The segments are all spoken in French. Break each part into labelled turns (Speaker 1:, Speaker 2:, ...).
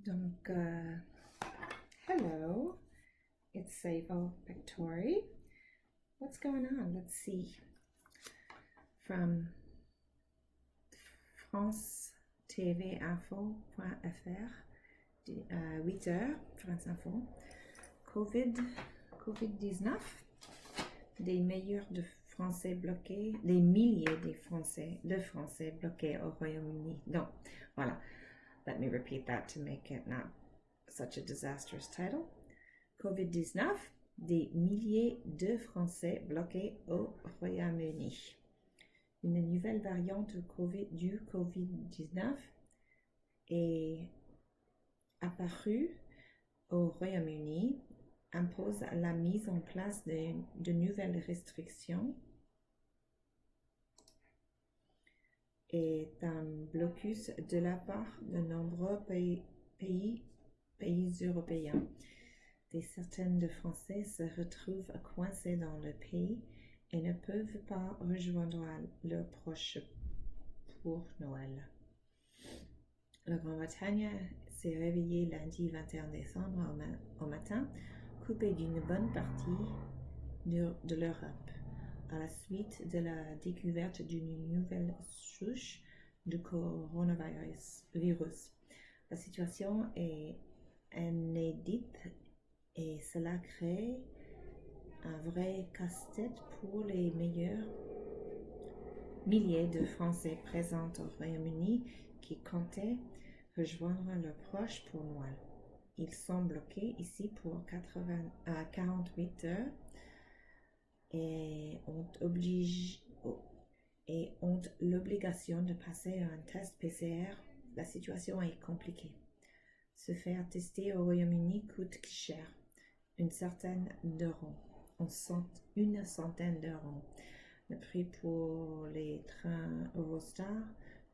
Speaker 1: Donc, hello, it's Savo Victory. What's going on? Let's see. From france-tv-info.fr, 8h, France Info. COVID-19, des milliers de Français bloqués, des milliers de Français bloqués au Royaume-Uni. Donc, voilà. Let me repeat that to make it not such a disastrous title. COVID-19, des milliers de Français bloqués au Royaume-Uni. Une nouvelle variante du COVID-19 est apparue au Royaume-Uni, impose la mise en place de nouvelles restrictions et un blocus de la part de nombreux pays européens. Certaines de Français se retrouvent coincés dans le pays et ne peuvent pas rejoindre leurs proches pour Noël. La Grande-Bretagne s'est réveillée lundi 21 décembre au matin, coupée d'une bonne partie de l'Europe, à la suite de la découverte d'une nouvelle souche de coronavirus. La situation est inédite et cela crée un vrai casse-tête pour les milliers de Français présents au Royaume-Uni qui comptaient rejoindre leurs proches pour Noël. Ils sont bloqués ici pour 48 heures et ont l'obligation de passer un test PCR. La situation est compliquée. Se faire tester au Royaume-Uni coûte cher, une centaine d'euros. Le prix pour les trains Eurostar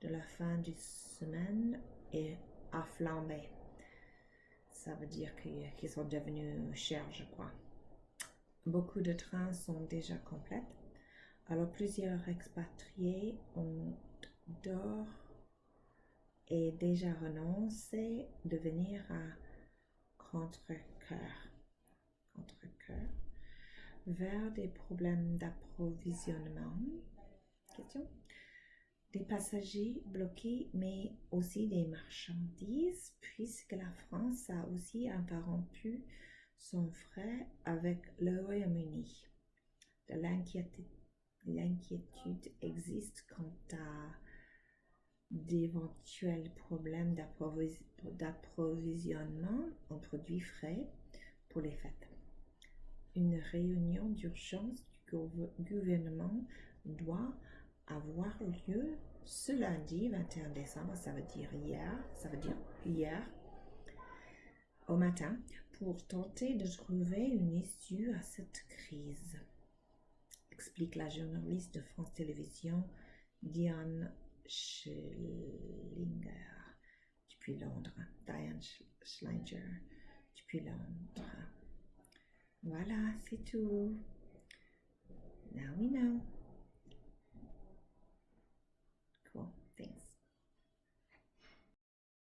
Speaker 1: de la fin de semaine est à flamber. Ça veut dire qu'ils sont devenus chers, je crois. Beaucoup de trains sont déjà complets. Alors plusieurs expatriés ont d'or et déjà renoncé de venir à contre-cœur vers des problèmes d'approvisionnement. Des passagers bloqués, mais aussi des marchandises, puisque la France a aussi interrompu son fret avec le Royaume-Uni. De l'inquiétude existe quant à d'éventuels problèmes d'approvisionnement en produits frais pour les fêtes. Une réunion d'urgence du gouvernement doit avoir lieu ce lundi 21 décembre, ça veut dire hier, au matin, pour tenter de trouver une issue à cette crise, explique la journaliste de France Télévisions Diane Schlinger depuis Londres. Voilà, c'est tout. Now we know.